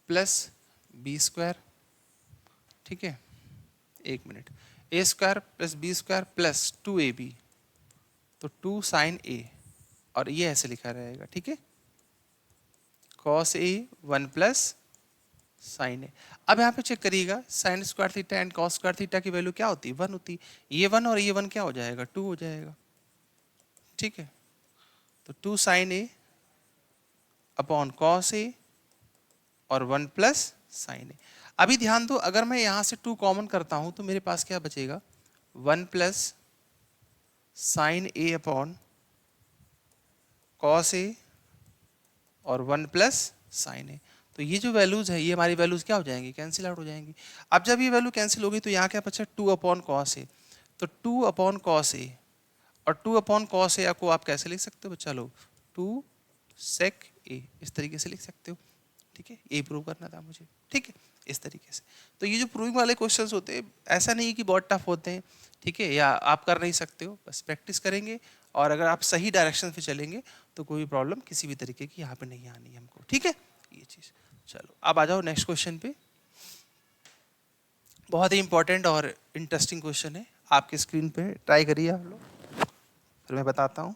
plus B square. ठीक है, एक minute, A square plus B square plus two A B, तो टू साइन ए, और ये ऐसे लिखा रहेगा। ठीक है, cos A one plus sine A. अब यहाँ पे चेक करिएगा, sine square theta and cos square theta की वैल्यू क्या होती है, वन होती है, ये वन और ये वन क्या हो जाएगा, टू हो जाएगा। ठीक है, तो two sine A upon cos A और वन प्लस साइन ए। अभी ध्यान दो, अगर मैं यहां से टू कॉमन करता हूं तो मेरे पास क्या बचेगा, one plus sine A upon cos A और वन प्लस साइन ए। तो ये जो वैल्यूज है ये हमारी वैल्यूज क्या हो जाएंगी, कैंसिल आउट हो जाएंगी। अब जब ये वैल्यू कैंसिल होगी तो यहाँ क्या बचा, टू अपॉन कॉस ए, तो टू अपॉन कॉस ए, और टू अपॉन कॉस ए को आप कैसे लिख सकते हो बच्चा लोग, टू सेक ए, इस तरीके से लिख सकते हो। ठीक है, ये प्रूव करना था मुझे। ठीक है, इस तरीके से। तो ये जो प्रूविंग वाले क्वेश्चंस होते हैं ऐसा नहीं है कि बहुत टफ होते हैं, ठीक है, या आप कर नहीं सकते हो, बस प्रैक्टिस करेंगे और अगर आप सही डायरेक्शन पे चलेंगे तो कोई प्रॉब्लम किसी भी तरीके की यहाँ पे नहीं आनी है हमको। ठीक है, ये चीज। चलो अब आ जाओ नेक्स्ट क्वेश्चन पे, बहुत ही इंपॉर्टेंट और इंटरेस्टिंग क्वेश्चन है, आपकी स्क्रीन पे ट्राई करिए आप लोग, फिर मैं बताता हूँ।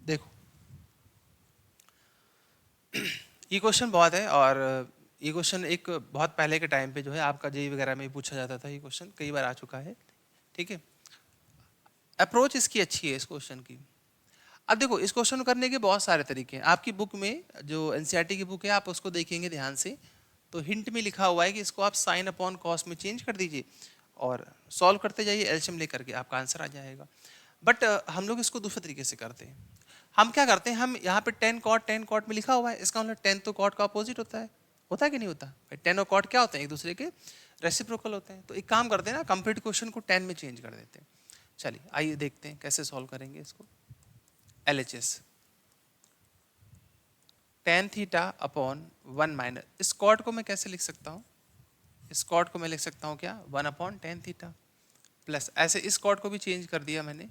देखो ये क्वेश्चन बहुत है, और ये क्वेश्चन एक बहुत पहले के टाइम पे जो है आपका जेई वगैरह में पूछा जाता था, ये क्वेश्चन कई बार आ चुका है। ठीक है, अप्रोच इसकी अच्छी है इस क्वेश्चन की। अब देखो इस क्वेश्चन को करने के बहुत सारे तरीके हैं, आपकी बुक में जो एनसीईआरटी की बुक है आप उसको देखेंगे ध्यान से, तो हिंट में लिखा हुआ है कि इसको आप साइन अपॉन कॉस में चेंज कर दीजिए और सॉल्व करते जाइए, एलसीएम लेकर के आपका आंसर आ जाएगा। बट हम लोग इसको दूसरे तरीके से करते हैं। हम क्या करते हैं, हम यहाँ पे टेन कॉट में लिखा हुआ है, इसका मतलब टेन तो कॉट का अपोजिट होता है कि नहीं होता, टेन और कॉट क्या होते हैं, एक दूसरे के रेसिप्रोकल होते हैं। तो एक काम करते हैं ना, कंप्लीट क्वेश्चन को टेन में चेंज कर देते हैं। चलिए आइए देखते हैं कैसे सॉल्व करेंगे इसको। LHS tan theta upon one minus, इस कॉट को मैं कैसे लिख सकता हूँ, इस कॉट को मैं लिख सकता हूँ क्या, one upon tan theta, plus ऐसे इस कॉट को भी चेंज कर दिया मैंने,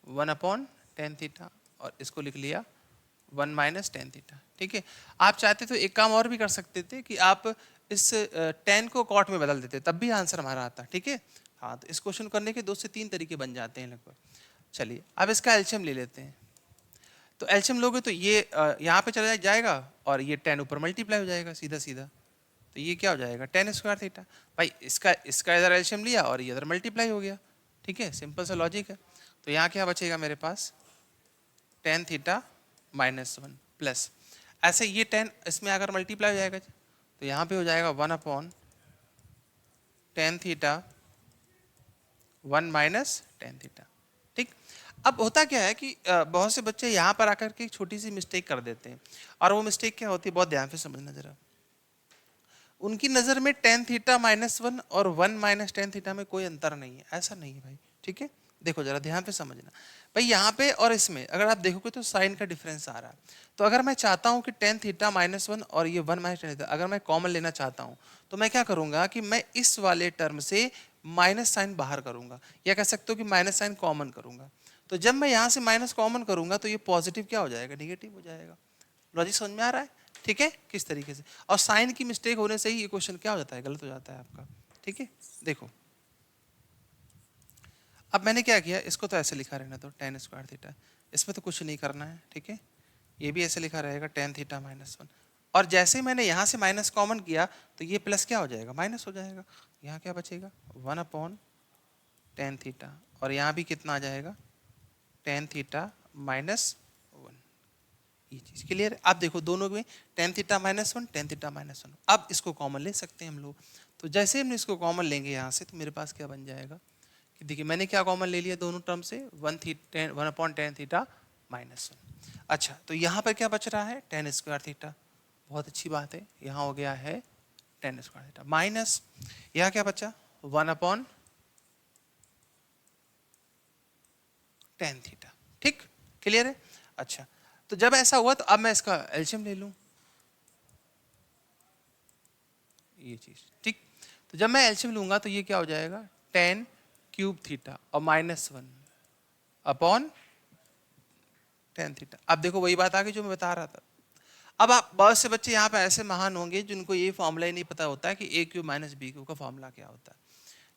वन अपॉन टेन थीटा, और इसको लिख लिया वन माइनस टेन थीटा। ठीक है, आप चाहते तो एक काम और भी कर सकते थे कि आप इस टेन को कॉट में बदल देते, तब भी आंसर हमारा आता। ठीक है, हाँ, तो इस क्वेश्चन करने के 2 से 3 तरीके बन जाते हैं लगभग। चलिए अब इसका एलसीएम ले लेते हैं। तो एलसीएम लोगे तो ये यहाँ पे चला जाएगा और ये 10 ऊपर मल्टीप्लाई हो जाएगा सीधा सीधा। तो ये क्या हो जाएगा, 10 स्क्वायर थीटा। भाई इसका इधर एलसीएम लिया और ये इधर मल्टीप्लाई हो गया। ठीक है, सिंपल सा लॉजिक है। तो यहाँ क्या बचेगा मेरे पास, 10 थीटा माइनस 1 प्लस, ऐसे ये 10 इसमें अगर मल्टीप्लाई हो जाएगा तो यहाँ पे हो जाएगा 1/10 थीटा 1 माइनस 10 थीटा। ठीक, अब होता क्या है कि बहुत से बच्चे यहाँ पर आकर के एक छोटी सी मिस्टेक कर देते हैं, और वो मिस्टेक क्या होती है, बहुत ध्यान से समझना जरा। उनकी नज़र में 10 थीटा माइनस 1 और 1 माइनस 10 थीटा में कोई अंतर नहीं है, ऐसा नहीं है भाई। ठीक है, देखो जरा ध्यान पे समझना भाई, यहाँ पे और इसमें अगर आप देखोगे तो साइन का डिफरेंस आ रहा है। तो अगर मैं चाहता हूँ कि 10 थीटा माइनस 1 और ये 1 माइनस 10 थीटा अगर मैं कॉमन लेना चाहता हूँ, तो मैं क्या करूँगा कि मैं इस वाले टर्म से माइनस साइन बाहर करूँगा, या कह सकते हो कि माइनस साइन कॉमन करूँगा। तो जब मैं यहाँ से माइनस कॉमन करूँगा तो ये पॉजिटिव क्या हो जाएगा, निगेटिव हो जाएगा। लॉजिक समझ में आ रहा है? ठीक है, किस तरीके से। और साइन की मिस्टेक होने से ही ये क्वेश्चन क्या हो जाता है, गलत हो जाता है आपका। ठीक है, देखो अब मैंने क्या किया, इसको तो ऐसे लिखा रहना, तो 10 स्क्वायर थीटा, इसमें तो कुछ नहीं करना है। ठीक है, ये भी ऐसे लिखा रहेगा 10 थीटा माइनस 1, और जैसे ही मैंने यहाँ से माइनस कॉमन किया तो ये प्लस क्या हो जाएगा, माइनस हो जाएगा। यहाँ क्या बचेगा, 1/10 थीटा, और यहाँ भी कितना आ जाएगा, 10 थीटा माइनस 1। ये चीज़ क्लियर है? आप देखो दोनों में 10 थीटा माइनस 1, 10 थीटा माइनस 1, अब इसको कॉमन ले सकते हैं हम लोग। तो जैसे हम इसको कॉमन लेंगे यहाँ से, तो मेरे पास क्या बन जाएगा कि देखिए मैंने क्या कॉमन ले लिया दोनों टर्म से, 1/10 थीटा माइनस 1। अच्छा, तो यहाँ पर क्या बच रहा है, 10 स्क्वायर थीटा, बहुत अच्छी बात है। यहाँ हो गया है 10 स्क्वायर थीटा माइनस, यहाँ क्या बचा, 1/10 थीटा। ठीक, क्लियर है? अच्छा, तो जब ऐसा हुआ तो अब मैं इसका एलसीएम ले लूं, ये चीज। ठीक, तो जब मैं एलसीएम लूंगा तो ये क्या हो जाएगा, 10 क्यूब थीटा और माइनस 1 अपॉन 10 थीटा। अब देखो वही बात आ गई जो मैं बता रहा था। अब आप बहुत से बच्चे यहाँ पे ऐसे महान होंगे जिनको ये फॉर्मूला ही नहीं पता होता है कि ए क्यू माइनस बी क्यू का फॉर्मूला क्या होता है।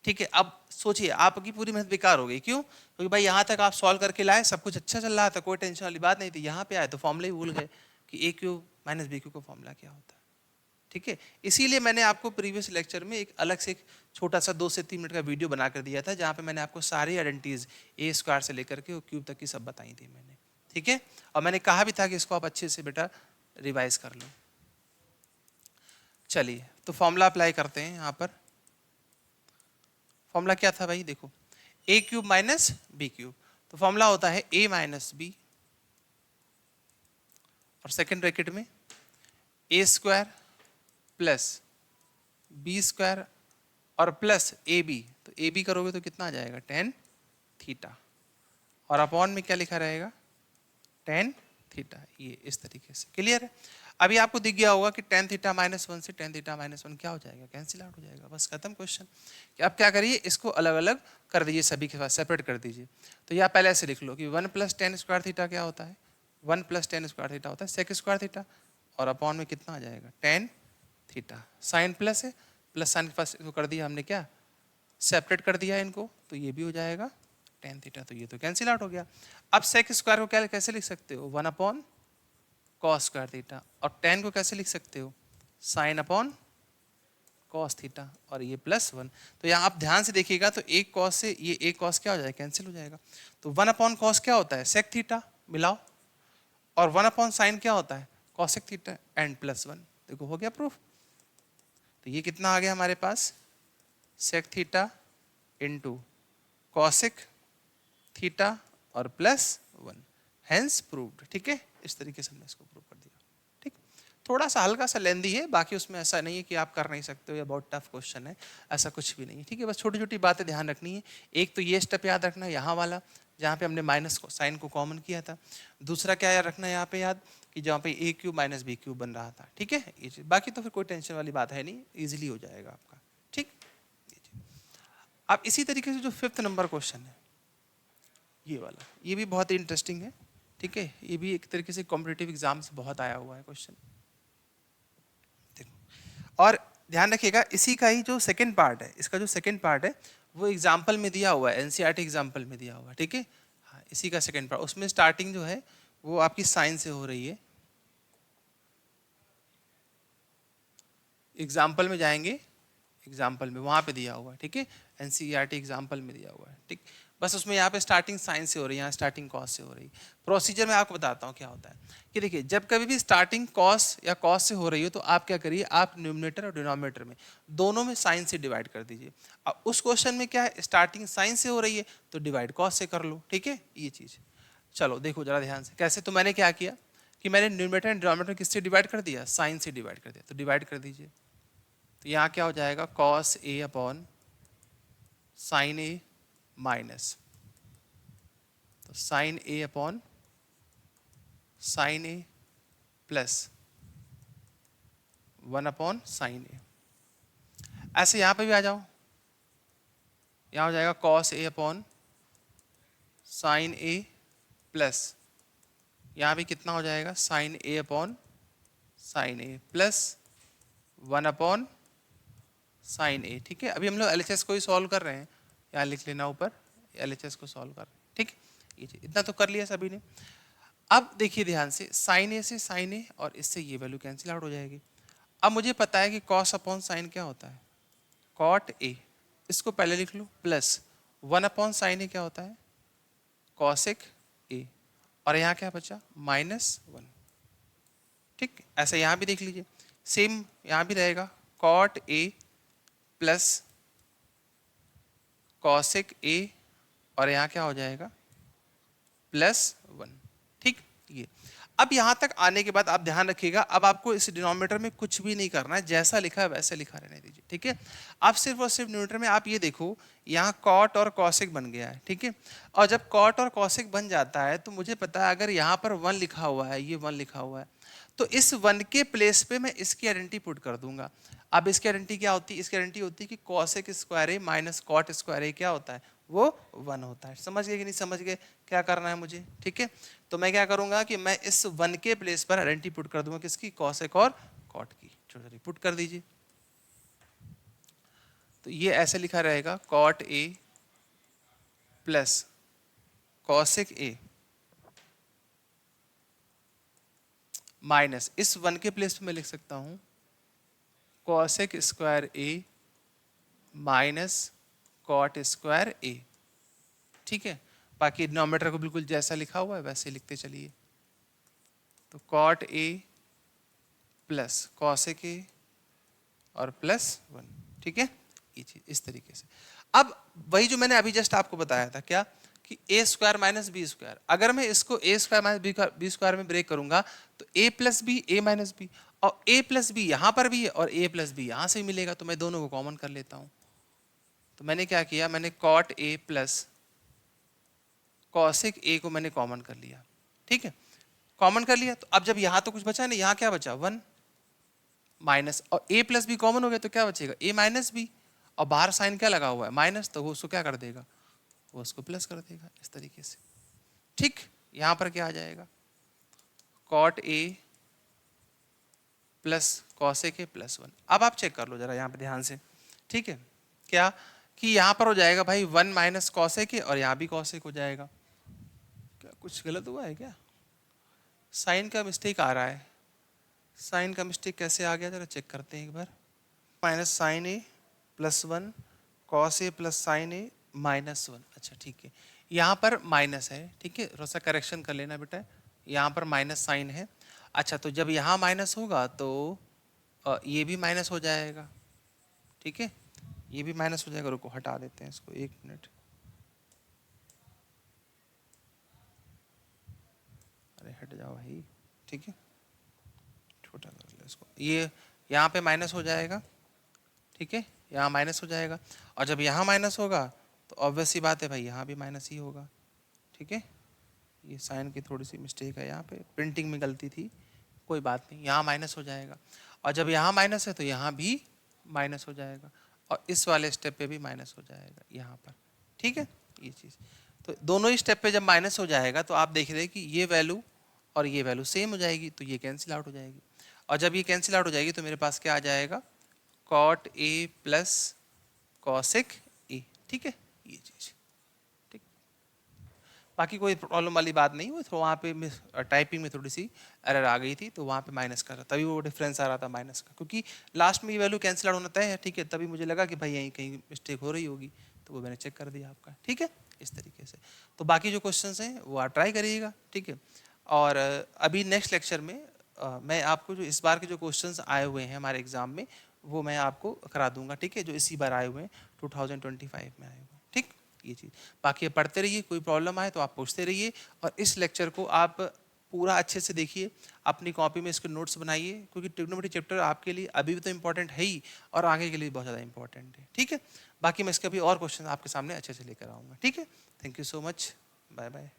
ठीक है, अब सोचिए आपकी पूरी मेहनत बेकार हो गई। क्यों? क्योंकि भाई यहाँ तक आप सॉल्व करके लाए, सब कुछ अच्छा चल रहा था, कोई टेंशन वाली बात नहीं थी, यहाँ पे आए तो फॉर्मूला ही भूल गए कि ए क्यू माइनस बी क्यू का फॉर्मूला क्या होता है। ठीक है, इसीलिए मैंने आपको प्रीवियस लेक्चर में एक अलग से एक छोटा सा 2 से 3 मिनट का वीडियो बना कर दिया था, जहाँ पे मैंने आपको सारी आइडेंटिटीज ए स्क्वायर से लेकर के क्यूब तक की सब बताई थी मैंने। ठीक है, और मैंने कहा भी था कि इसको आप अच्छे से बेटा रिवाइज कर लो। चलिए, तो फॉर्मूला अप्लाई करते हैं। यहाँ पर फॉर्मूला क्या था भाई, देखो ए क्यूब माइनस बी क्यूब, तो फॉर्मूला होता है ए माइनस बी और सेकेंड ब्रैकेट में ए स्क्वायर प्लस बी स्क्वायर और प्लस ए बी। तो ए बी करोगे तो कितना आ जाएगा, 10 थीटा, और अपॉन में क्या लिखा रहेगा, 10 थीटा। ये इस तरीके से क्लियर है? अभी आपको दिख गया होगा कि 10 थीटा माइनस 1 से 10 थीटा माइनस 1 क्या हो जाएगा, कैंसिल आउट हो जाएगा, बस खत्म क्वेश्चन। कि अब क्या करिए, इसको अलग अलग कर दीजिए, सभी के साथ सेपरेट कर दीजिए। तो यह पहले ऐसे लिख लो कि 1 + 10 स्क्वायर थीटा क्या होता है, 1 + 10 स्क्वायर थीटा होता है सेक स्क्वायर थीटा, और अपॉन में कितना आ जाएगा, 10 थीटा। साइन प्लस है, प्लस साइन के पास इसको कर दिया हमने, क्या सेपरेट कर दिया इनको, तो ये भी हो जाएगा 10 थीटा। तो ये तो कैंसिल आउट हो गया। अब सेक स्क्वायर को क्या कैसे लिख सकते हो, 1/cos स्क्वायर थीटा, और 10 को कैसे लिख सकते हो, साइन अपॉन कॉस थीटा, और ये +1। तो यहाँ आप ध्यान से देखिएगा तो एक कॉस से ये एक कॉस क्या हो जाएगा, कैंसिल हो जाएगा। तो 1/cos क्या होता है, सेक थीटा, मिलाओ, और 1/sin क्या होता है, कॉसेक थीटा, एंड +1। देखो हो गया प्रूफ। तो ये कितना आ गया हमारे पास, sec theta into cosec theta और +1, हेंस प्रूव्ड। ठीक है, इस तरीके से हमने इसको प्रूव कर दिया। ठीक, थोड़ा सा हल्का सा लेंदी है, बाकी उसमें ऐसा नहीं है कि आप कर नहीं सकते हो या बहुत टफ क्वेश्चन है, ऐसा कुछ भी नहीं है। ठीक है, बस छोटी छोटी बातें ध्यान रखनी है। एक तो ये स्टेप याद रखना है यहाँ वाला, जहाँ पे हमने माइनस साइन को कॉमन किया था। दूसरा क्या याद रखना है यहाँ पे, याद कि जहाँ पे ए क्यूब माइनस बी क्यूब बन रहा था। ठीक है, ये चीज, बाकी तो फिर कोई टेंशन वाली बात है नहीं, ईजिली हो जाएगा आपका। ठीक, अब इसी तरीके से जो 5th नंबर क्वेश्चन है ये वाला, ये भी बहुत ही इंटरेस्टिंग है। ठीक है, ये भी एक तरीके से कॉम्पिटिटिव एग्जाम से बहुत आया हुआ है क्वेश्चन। देखो, और ध्यान रखिएगा इसी का ही जो सेकंड पार्ट है, इसका जो सेकंड पार्ट है वो एग्जाम्पल में दिया हुआ है, एनसीईआरटी एग्जाम्पल में दिया हुआ है, ठीक है। हाँ, इसी का सेकेंड पार्ट, उसमें स्टार्टिंग जो है वो आपकी साइन से हो रही है। एग्जाम्पल में जाएंगे, एग्जाम्पल में वहाँ पे दिया हुआ है, ठीक है। एनसीईआरटी एग्जाम्पल में दिया हुआ है, ठीक। बस उसमें यहाँ पे स्टार्टिंग साइन से हो रही है, यहाँ स्टार्टिंग कॉस से हो रही है। प्रोसीजर में आपको बताता हूँ क्या होता है कि देखिए, जब कभी भी स्टार्टिंग कॉस या कॉस से हो रही हो तो आप क्या करिए, आप न्यूमरेटर और डिनोमिनेटर में दोनों में साइन से डिवाइड कर दीजिए। अब उस क्वेश्चन में क्या है, स्टार्टिंग साइन से हो रही है तो डिवाइड कॉस से कर लो, ठीक है, ये चीज़। चलो देखो जरा ध्यान से कैसे। तो मैंने क्या किया कि मैंने न्यूमरेटर एंड डिनोमिनेटर किससे डिवाइड कर दिया, साइन से डिवाइड कर दिया, तो डिवाइड कर दीजिए। तो यहाँ क्या हो जाएगा, cos A upon sine A minus, तो sign A upon sine A plus 1 upon sine ए। ऐसे यहाँ पे भी आ जाओ, यहाँ हो जाएगा cos A upon sine A plus, यहाँ भी कितना हो जाएगा, sign A upon sine A plus 1 upon sine ए, ठीक है। अभी हम लोग एलएचएस को ही सॉल्व कर रहे हैं, यहाँ लिख लेना ऊपर, एलएचएस को सॉल्व कर रहे हैं, ठीक। ये चीज़ इतना तो कर लिया सभी ने। अब देखिए ध्यान से, साइन ए से साइन ए और इससे ये वैल्यू कैंसिल आउट हो जाएगी। अब मुझे पता है कि कॉस अपॉन साइन क्या होता है, कॉट ए, इसको पहले लिख लो, प्लस 1 अपॉन साइन ए क्या होता है, कॉसेक ए, और यहाँ क्या बचा, -1, ठीक। ऐसे यहाँ भी देख लीजिए, सेम यहाँ भी रहेगा, cot A plus cosec A, और यहाँ क्या हो जाएगा, +1, ठीक। ये अब यहाँ तक आने के बाद आप ध्यान रखिएगा, अब आपको इस डिनोमिनेटर में कुछ भी नहीं करना है, जैसा लिखा है वैसे लिखा रहने दीजिए, ठीक है। आप सिर्फ और सिर्फ न्यूमरेटर में आप ये देखो, यहाँ कॉट और कॉसेक बन गया है, ठीक है। और जब कॉट और कॉसेक बन जाता है तो मुझे पता है अगर यहाँ पर 1 लिखा हुआ है, ये 1 लिखा हुआ है, तो इस 1 के प्लेस पे मैं इसकी आइडेंटिटी पुट कर दूंगा। अब इसकी आइडेंटिटी क्या होती है, इसकी आइडेंटिटी होती है कि cosec square A minus cot square ए क्या होता है, वो 1 होता है। समझ गए कि नहीं समझ गए, क्या करना है मुझे, ठीक है। तो मैं क्या करूंगा कि मैं इस 1 के प्लेस पर आइडेंटिटी पुट कर दूंगा, किसकी, कॉसेक और कॉट की। चलिए पुट कर दीजिए, तो ये ऐसे लिखा रहेगा, cot A plus cosec A minus, इस 1 के प्लेस पे मैं लिख सकता हूं cosec square A minus cot square A, ठीक है। बाकी डिनोमिनेटर को बिल्कुल जैसा लिखा हुआ है वैसे लिखते चलिए, तो cot A plus cosec A और +1, ठीक है। ये चीज इस तरीके से। अब वही जो मैंने अभी जस्ट आपको बताया था, क्या कि ए स्क्वायर माइनस बी स्क्वायर, अगर मैं इसको ए स्क्वायर माइनस बी स्क्वायर में ब्रेक करूंगा तो ए प्लस बी ए माइनस बी, और ए प्लस बी यहाँ पर भी है और ए प्लस बी यहाँ से मिलेगा, तो मैं दोनों को कॉमन कर लेता हूँ। तो मैंने क्या किया, मैंने cot A plus cosec A को मैंने कॉमन कर लिया, ठीक है। कॉमन कर लिया, तो अब जब यहाँ तो कुछ बचा नहीं, यहाँ क्या बचा, 1 माइनस, और ए प्लस बी कॉमन हो गया तो क्या बचेगा, ए माइनस बी, और बाहर साइन क्या लगा हुआ है, माइनस, तो वो उसको क्या कर देगा, वो उसको प्लस कर देगा, इस तरीके से, ठीक। यहाँ पर क्या आ जाएगा, cot A plus cosec A +1। अब आप चेक कर लो जरा यहाँ पे ध्यान से, ठीक है, क्या कि यहाँ पर हो जाएगा भाई 1 माइनस कॉसेक ए, और यहाँ भी कॉसेक हो जाएगा। क्या कुछ गलत हुआ है क्या, साइन का मिस्टेक आ रहा है, साइन का मिस्टेक कैसे आ गया, जरा चेक करते हैं एक बार। Minus sign A +1 cos A plus sine ए -1, अच्छा ठीक है, यहाँ पर माइनस है, ठीक है, थोड़ा सा करेक्शन कर लेना बेटा, यहाँ पर माइनस साइन है। अच्छा, तो जब यहाँ माइनस होगा तो ये भी माइनस हो जाएगा, ठीक है, ये भी माइनस हो जाएगा। रुको हटा देते हैं इसको, 1 मिनट, अरे हट जाओ भाई, ठीक है, छोटा कर लो इसको, ये यहाँ पे माइनस हो जाएगा, ठीक है, यहाँ माइनस हो जाएगा, और जब यहाँ माइनस होगा तो ऑब्वियस सी बात है भाई यहाँ भी माइनस ही होगा, ठीक है। ये साइन की थोड़ी सी मिस्टेक है, यहाँ पे प्रिंटिंग में गलती थी, कोई बात नहीं, यहाँ माइनस हो जाएगा, और जब यहाँ माइनस है तो यहाँ भी माइनस हो जाएगा, और इस वाले स्टेप पे भी माइनस हो जाएगा यहाँ पर, ठीक है, ये चीज़। तो दोनों ही स्टेप पे जब माइनस हो जाएगा तो आप देख रहे हैं कि ये वैल्यू और ये वैल्यू सेम हो जाएगी, तो ये कैंसिल आउट हो जाएगी, और जब ये कैंसिल आउट हो जाएगी तो मेरे पास क्या आ जाएगा, cot A plus cosec A, ठीक है, ये चीज़ ठीक। बाकी कोई प्रॉब्लम वाली बात नहीं, वो तो वहाँ पे टाइपिंग में थोड़ी सी एरर आ गई थी, तो वहाँ पे माइनस कर रहा, तभी वो डिफरेंस आ रहा था माइनस का, क्योंकि लास्ट में ये वैल्यू कैंसिल आउट होना तय है, ठीक है, तभी मुझे लगा कि भाई यहीं कहीं मिस्टेक हो रही होगी, तो वो मैंने चेक कर दिया आपका, ठीक है, इस तरीके से। तो बाकी जो क्वेश्चंस हैं वो आप ट्राई करिएगा, ठीक है। और अभी नेक्स्ट लेक्चर में मैं आपको जो इस बार के जो क्वेश्चंस आए हुए हैं हमारे एग्जाम में, वो मैं आपको करा दूंगा, ठीक है, जो इसी बार आए हुए हैं 2025 में आए हुए हैं, ठीक, ये चीज़। बाकी आप पढ़ते रहिए, कोई प्रॉब्लम आए तो आप पूछते रहिए, और इस लेक्चर को आप पूरा अच्छे से देखिए, अपनी कॉपी में इसके नोट्स बनाइए, क्योंकि ट्रिग्नोमेट्री चैप्टर आपके लिए अभी भी तो इंपॉर्टेंट है ही, और आगे के लिए बहुत ज़्यादा इंपॉर्टेंट है, ठीक है। बाकी मैं इसके अभी और क्वेश्चन आपके सामने अच्छे से लेकर आऊँगा, ठीक है। Thank you so much, bye bye.